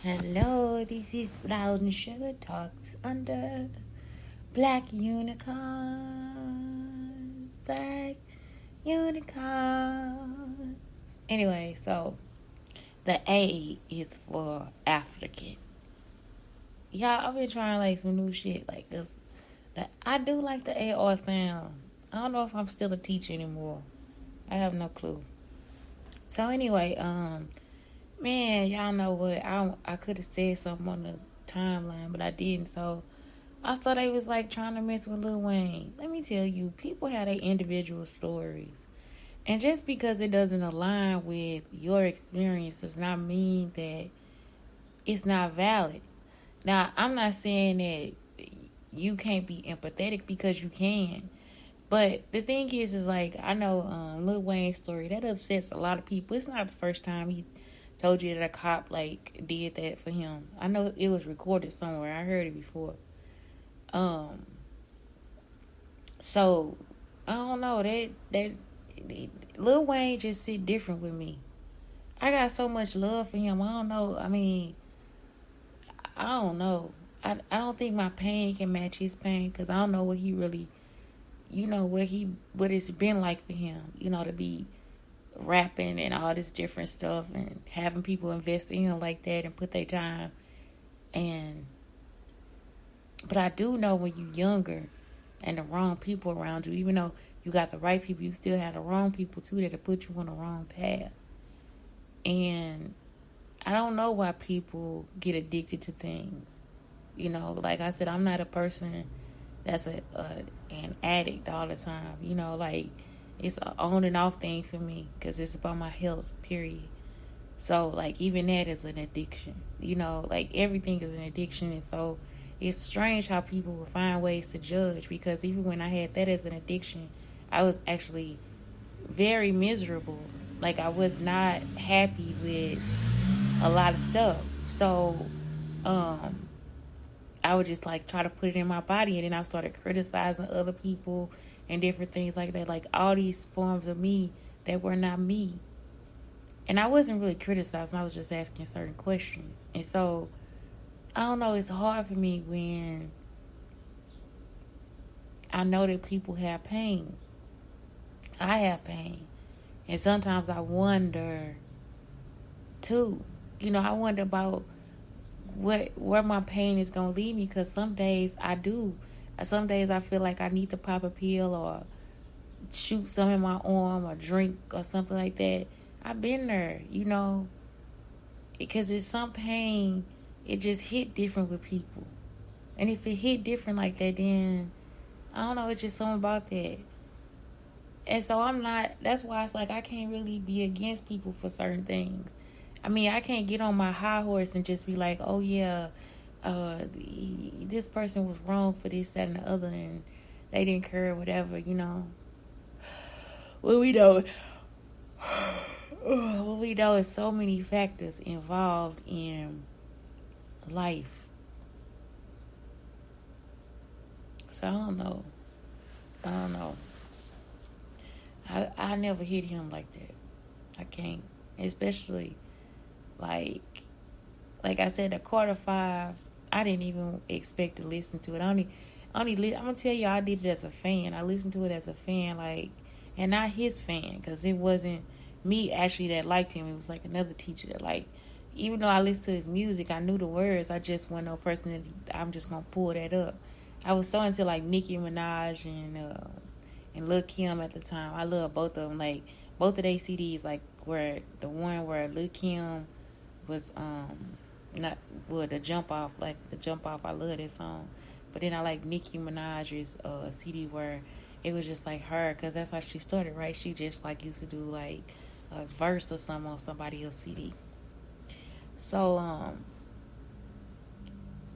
Hello, this is Loud and Sugar Talks under Black Unicorn. Black Unicorns. Anyway, so the A is for African. Y'all, I've been trying like some new shit like this. I do like the AR sound. I don't know if I'm still a teacher anymore. I have no clue. So anyway, man, y'all know what? I could have said something on the timeline, but I didn't. So I saw they was like trying to mess with Lil Wayne. Let me tell you, people have their individual stories. And just because it doesn't align with your experience does not mean that it's not valid. Now, I'm not saying that you can't be empathetic because you can. But the thing is like, I know Lil Wayne's story, that upsets a lot of people. It's not the first time he told you that a cop, like, did that for him. I know it was recorded somewhere. I heard it before. Um, so, I don't know. That Lil Wayne just sit different with me. I got so much love for him. I don't know. I mean, I don't know. I don't think my pain can match his pain because I don't know what he really, what it's been like for him, to be rapping and all this different stuff and having people invest in him like that and put their time. And but I do know when you're younger and the wrong people around you, even though you got the right people, you still have the wrong people too that'll put you on the wrong path. And I don't know why people get addicted to things. Like I said, I'm not a person that's an addict all the time. Like it's an on and off thing for me because it's about my health, period. So, like, even that is an addiction. Like everything is an addiction. And so it's strange how people will find ways to judge because even when I had that as an addiction, I was actually very miserable. Like, I was not happy with a lot of stuff. So, I would just like try to put it in my body, and then I started criticizing other people and different things like that, like all these forms of me that were not me. And I wasn't really criticizing, I was just asking certain questions. And so I don't know, it's hard for me when I know that people have pain. I have pain. And sometimes I wonder too. I wonder about where my pain is gonna lead me, because some days I do. Some days I feel like I need to pop a pill or shoot some in my arm or drink or something like that. I've been there, because it's some pain. It just hit different with people, and if it hit different like that, then I don't know. It's just something about that. And so I'm not. That's why it's like I can't really be against people for certain things. I mean, I can't get on my high horse and just be like, oh, yeah, this person was wrong for this, that, and the other, and they didn't care or whatever, Well, we know, is so many factors involved in life. So I don't know. I never hit him like that. I can't. Especially like I said, the quarter five, I didn't even expect to listen to it. I'm gonna tell you, I did it as a fan. I listened to it as a fan, like, and not his fan, because it wasn't me actually that liked him. It was like another teacher that, like, even though I listened to his music, I knew the words. I just wasn't no person that I'm just gonna pull that up. I was so into like Nicki Minaj and Lil Kim at the time. I love both of them. Like both of their CDs, like where the one where Lil Kim was not the jump off, I love that song. But then I like Nicki Minaj's CD where it was just like her, because that's how she started, right? She just like used to do like a verse or something on somebody else's CD. So I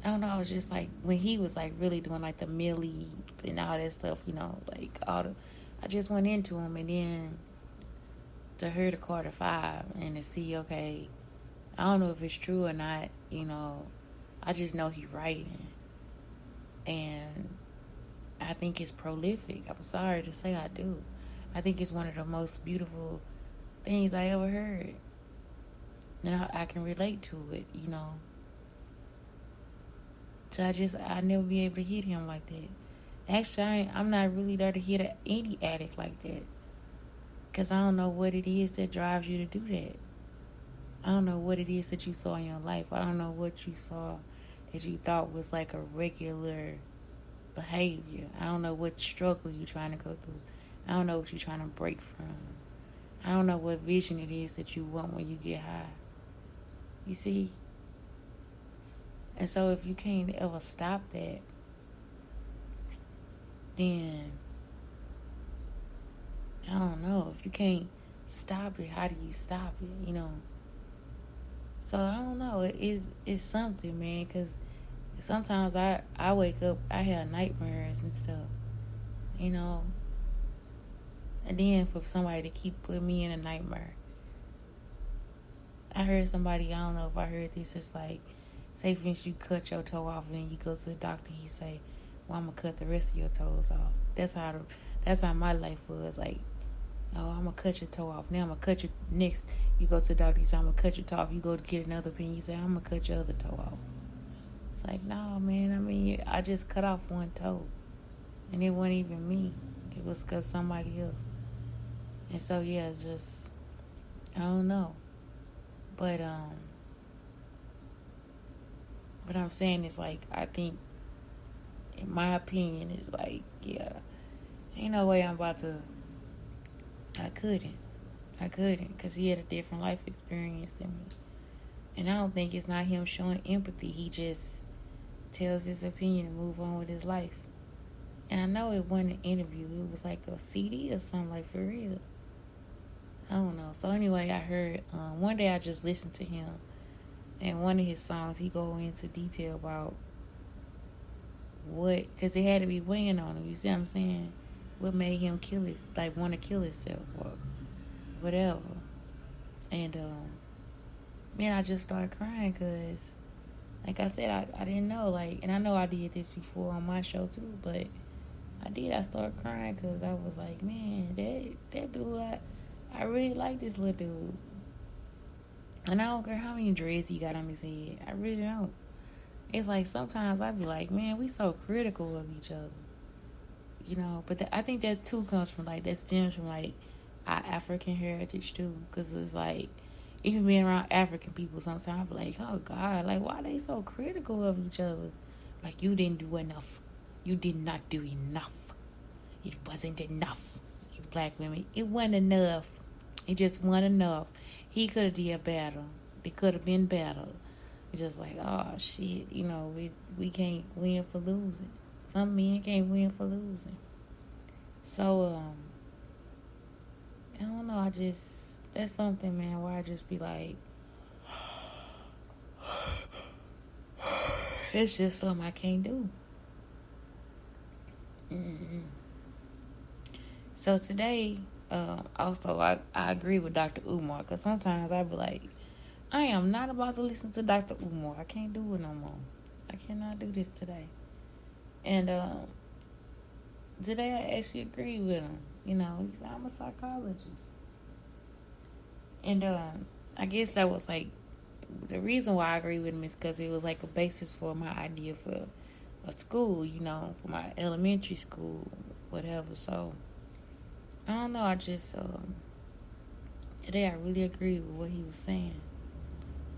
don't know, I was just like when he was like really doing like the Millie and all that stuff, like I just went into him. And then to hear the Carter Five and to see, okay, I don't know if it's true or not, I just know he's writing. And I think it's prolific. I'm sorry to say I do. I think it's one of the most beautiful things I ever heard. And I can relate to it, So I never be able to hit him like that. Actually, I'm not really there to hit any addict like that. Because I don't know what it is that drives you to do that. I don't know what it is that you saw in your life. I don't know what you saw that you thought was like a regular behavior. I don't know what struggle you're trying to go through. I don't know what you're trying to break from. I don't know what vision it is that you want when you get high. You see? And so if you can't ever stop that, then I don't know. If you can't stop it, how do you stop it? So I don't know. It's something, man. Because sometimes I wake up, I have nightmares and stuff. And then for somebody to keep putting me in a nightmare. I heard somebody, I don't know if I heard this, it's like, say for instance you cut your toe off and then you go to the doctor, he say, well, I'm going to cut the rest of your toes off. That's how my life was. Like, oh, I'm going to cut your toe off. Now I'm going to cut your next. You go to the doctor, he say, I'm going to cut your toe off. You go to get another opinion, he say, I'm going to cut your other toe off. It's like, no, man, I mean, I just cut off one toe. And it wasn't even me. It was because somebody else. And so, yeah, just, I don't know. But I'm saying is like, I think, in my opinion, is like, yeah, ain't no way I'm about to, I couldn't, because he had a different life experience than me. And I don't think it's not him showing empathy. He just tells his opinion and move on with his life. And I know it wasn't an interview. It was like a CD or something, like for real. I don't know. So anyway, I heard, one day I just listened to him. And one of his songs, he go into detail about because it had to be weighing on him. You see what I'm saying? What made him want to kill himself or whatever. And, man, I just started crying because, like I said, I didn't know, like, and I know I did this before on my show too, but I started crying because I was like, man, that dude, I really like this little dude. And I don't care how many dreads he got on his head. I really don't. It's like sometimes I be like, man, we so critical of each other. But I think that too comes from, like, that stems from, like, our African heritage too. Because it's like, even being around African people sometimes I be like, oh God, like, why are they so critical of each other? Like, you didn't do enough. You did not do enough. It wasn't enough. You black women, it wasn't enough. It just wasn't enough. He could have did better. It could have been better. It's just like, oh shit, we can't win for losing. Some men can't win for losing. So, I don't know, that's something, man, where I just be like, it's just something I can't do. Mm-hmm. So today, also, I agree with Dr. Umar, because sometimes I be like, I am not about to listen to Dr. Umar. I can't do it no more. I cannot do this today. And today I actually agree with him. He said, I'm a psychologist. And I guess that was like, the reason why I agree with him is because it was like a basis for my idea for a school, for my elementary school, whatever. So, I don't know, I just, today I really agree with what he was saying.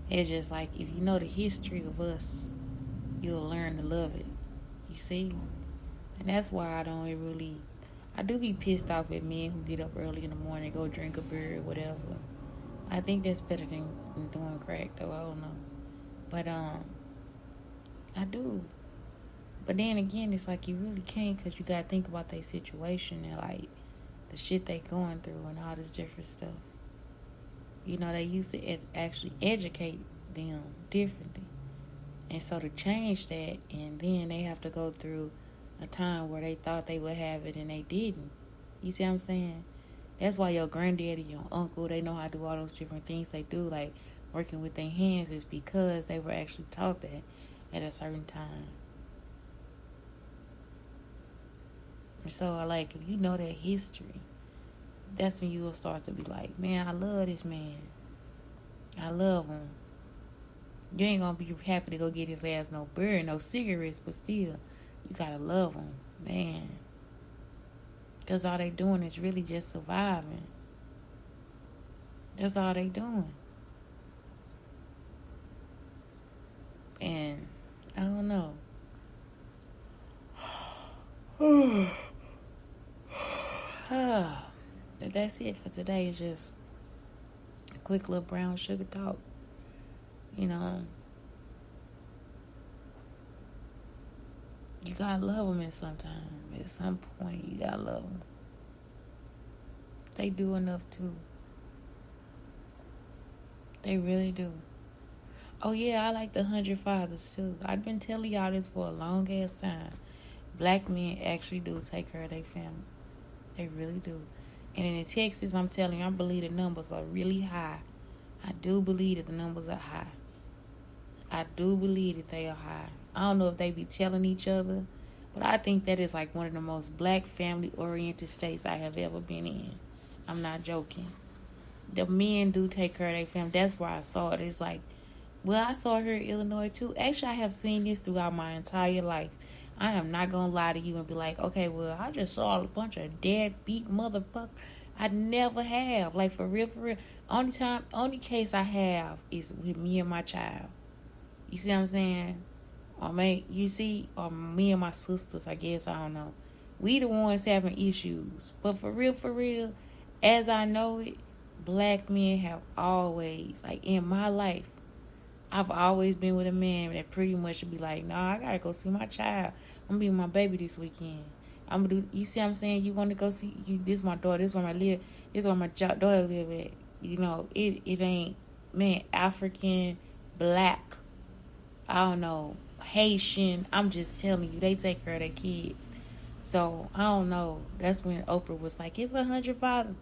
It's just like, if you know the history of us, you'll learn to love it. You see? And that's why I do be pissed off at men who get up early in the morning, go drink a beer or whatever. I think that's better than doing crack, though, I don't know. But, I do. But then again, it's like you really can't, because you got to think about their situation and, like, the shit they going through and all this different stuff. They used to actually educate them differently. And so to change that, and then they have to go through a time where they thought they would have it and they didn't. You see what I'm saying? That's why your granddaddy, your uncle, they know how to do all those different things they do, like working with their hands, is because they were actually taught that at a certain time. And so, like, if you know that history, that's when you will start to be like, man, I love this man. I love him. You ain't gonna be happy to go get his ass no beer, no cigarettes, but still, you gotta love him, man. Because all they doing is really just surviving. That's all they doing. And I don't know. That's it for today. It's just a quick little brown sugar talk. You know, you gotta love them at some time. At some point, you gotta love them. They do enough too. They really do. Oh yeah, I like the 100 Fathers too. I've been telling y'all this for a long ass time. Black men actually do take care of their families. They really do. And in Texas, I'm telling you, I believe the numbers are really high. I do believe that the numbers are high. I do believe that they are high. I don't know if they be telling each other, but I think that is like one of the most black family-oriented states I have ever been in. I'm not joking. The men do take care of their family. That's where I saw it. It's like, well, I saw it here in Illinois too. Actually, I have seen this throughout my entire life. I am not going to lie to you and be like, okay, well, I just saw a bunch of deadbeat motherfuckers. I never have. Like, for real, for real. Only case I have is with me and my child. You see what I'm saying? Or me and my sisters, I guess, I don't know. We the ones having issues. But for real, as I know it, black men have always, like in my life, I've always been with a man that pretty much should be like, nah, I gotta go see my child. I'm gonna be with my baby this weekend. I'm gonna do. You see what I'm saying? You want to go see? This is my daughter. This is where I live. This is where my daughter live at. You know, it ain't, man, African, black, I don't know, Haitian. I'm just telling you, they take care of their kids. So I don't know. That's when Oprah was like, it's 100 fathers.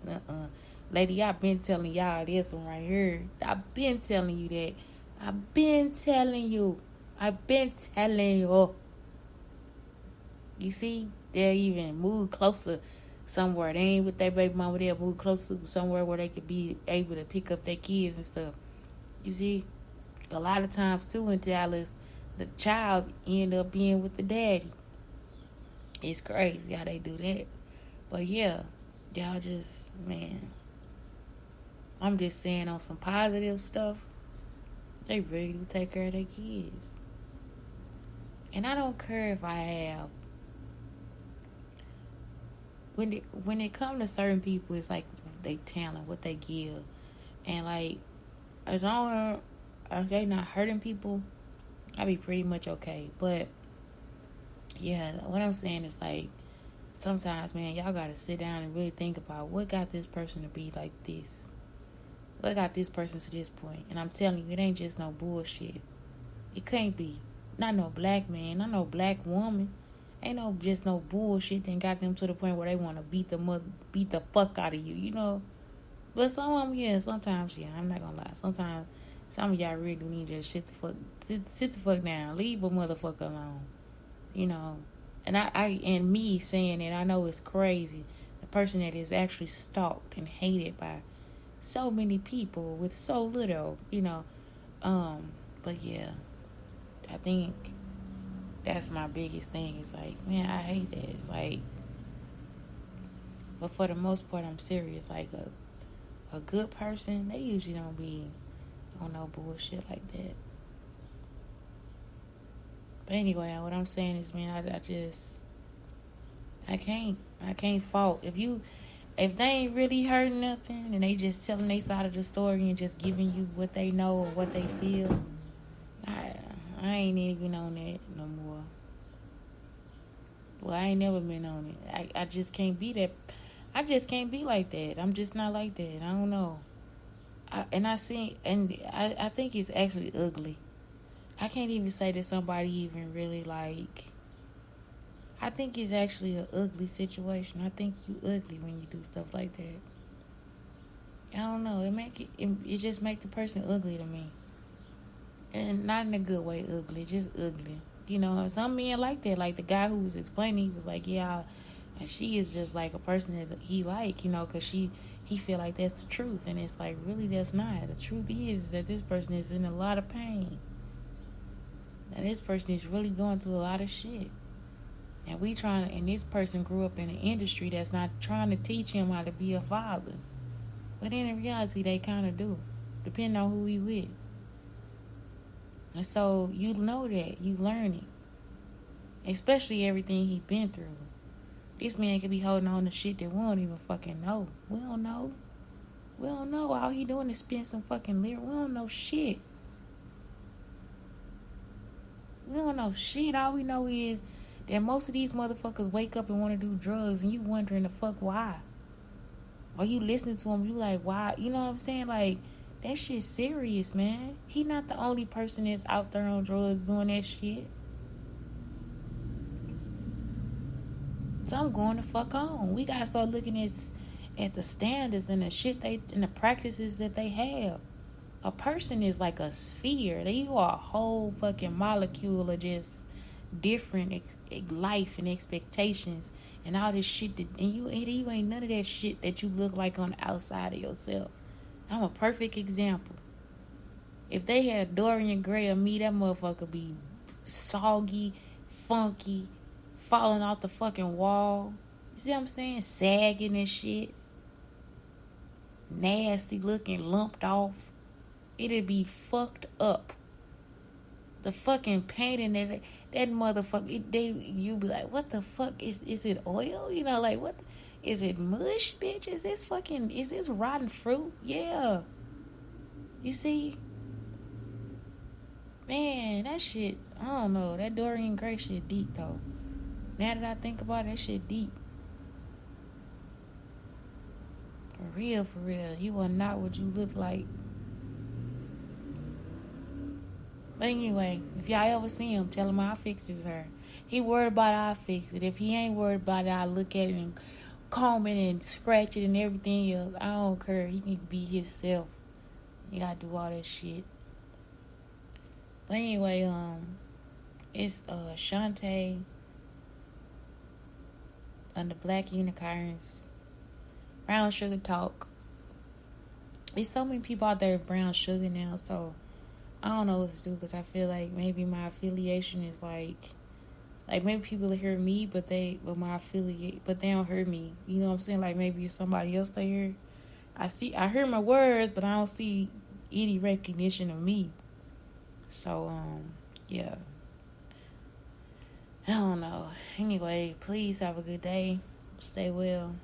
Lady, I've been telling y'all this one right here. I've been telling you that. I've been telling you. You see, they'll even move closer somewhere. They ain't with their baby mama. They'll move closer somewhere where they could be able to pick up their kids and stuff. You see, a lot of times too in Dallas, the child end up being with the daddy. It's crazy how they do that. But yeah, y'all just, man, I'm just saying on some positive stuff, they really do take care of their kids. And I don't care if I have, when it comes to certain people, it's like they talent, what they give. And like, as long as they not hurting people, I be pretty much okay. But yeah, what I'm saying is like, sometimes, man, y'all gotta sit down and really think about what got this person to be like this. What got this person to this point? And I'm telling you, it ain't just no bullshit. It can't be. Not no black man, not no black woman. Ain't no just no bullshit that got them to the point where they want to beat the fuck out of you, you know. But some of them, yeah, sometimes, yeah, I'm not gonna lie. Sometimes, some of y'all really need to sit the fuck down. Leave a motherfucker alone, you know. And and me saying it, I know it's crazy. The person that is actually stalked and hated by so many people with so little, you know. But yeah, I think that's my biggest thing. It's like, man, I hate that. It's like, but for the most part, I'm serious. Like a good person, they usually don't be on no bullshit like that. But anyway, what I'm saying is, man, I can't fault if they ain't really hurting nothing and they just telling their side of the story and just giving you what they know or what they feel. I ain't even on that no more. Well, I ain't never been on it. I just can't be that. I just can't be like that. I'm just not like that. I don't know. I think it's actually ugly. I can't even say that somebody even really like. I think it's actually an ugly situation. I think you ugly when you do stuff like that. I don't know. It just make the person ugly to me. And not in a good way ugly, just ugly. You know, some men like that. Like the guy who was explaining, he was like, yeah, and she is just like a person that he like, you know, because he feel like that's the truth. And it's like, really, that's not. The truth is that this person is in a lot of pain. Now this person is really going through a lot of shit. And this person grew up in an industry that's not trying to teach him how to be a father. But in reality, they kind of do, depending on who he with. And so you know that, you learn it, especially everything he been through. This man could be holding on to shit that we don't even fucking know. We don't know. We don't know. All he doing is spend some fucking lyric. We don't know shit. We don't know shit. All we know is that most of these motherfuckers wake up and want to do drugs, and you wondering the fuck why. Or you listening to him, you like, why? You know what I'm saying? Like, that shit's serious, man. He not the only person that's out there on drugs doing that shit. So I'm going the fuck on. We gotta start looking at the standards and the shit and the practices that they have. A person is like a sphere. You are a whole fucking molecule of just different life and expectations and all this shit and you ain't none of that shit that you look like on the outside of yourself. I'm a perfect example. If they had Dorian Grey or me, that motherfucker be soggy, funky, falling off the fucking wall. You see what I'm saying? Sagging and shit. Nasty looking, lumped off. It'd be fucked up. The fucking painting that motherfucker, you be like, what the fuck? Is it oil? You know, like, what? Is it mush, bitch? Is this rotten fruit? Yeah. You see? Man, that shit, I don't know. That Dorian Gray shit deep, though. Now that I think about it, that shit deep. For real. You are not what you look like. But anyway, if y'all ever see him, tell him I'll fix his hair. He worried about it, I'll fix it. If he ain't worried about it, I'll look at it and comb it and scratch it and everything else. I don't care. He can be himself. You gotta do all that shit. But anyway, it's Shantae on the Black Unicorns. Brown Sugar Talk. There's so many people out there with brown sugar now, so I don't know what to do because I feel like maybe my affiliation is like maybe people hear me, but they don't hear me. You know what I'm saying? Like maybe it's somebody else they hear. I hear my words, but I don't see any recognition of me. So yeah. I don't know. Anyway, please have a good day. Stay well.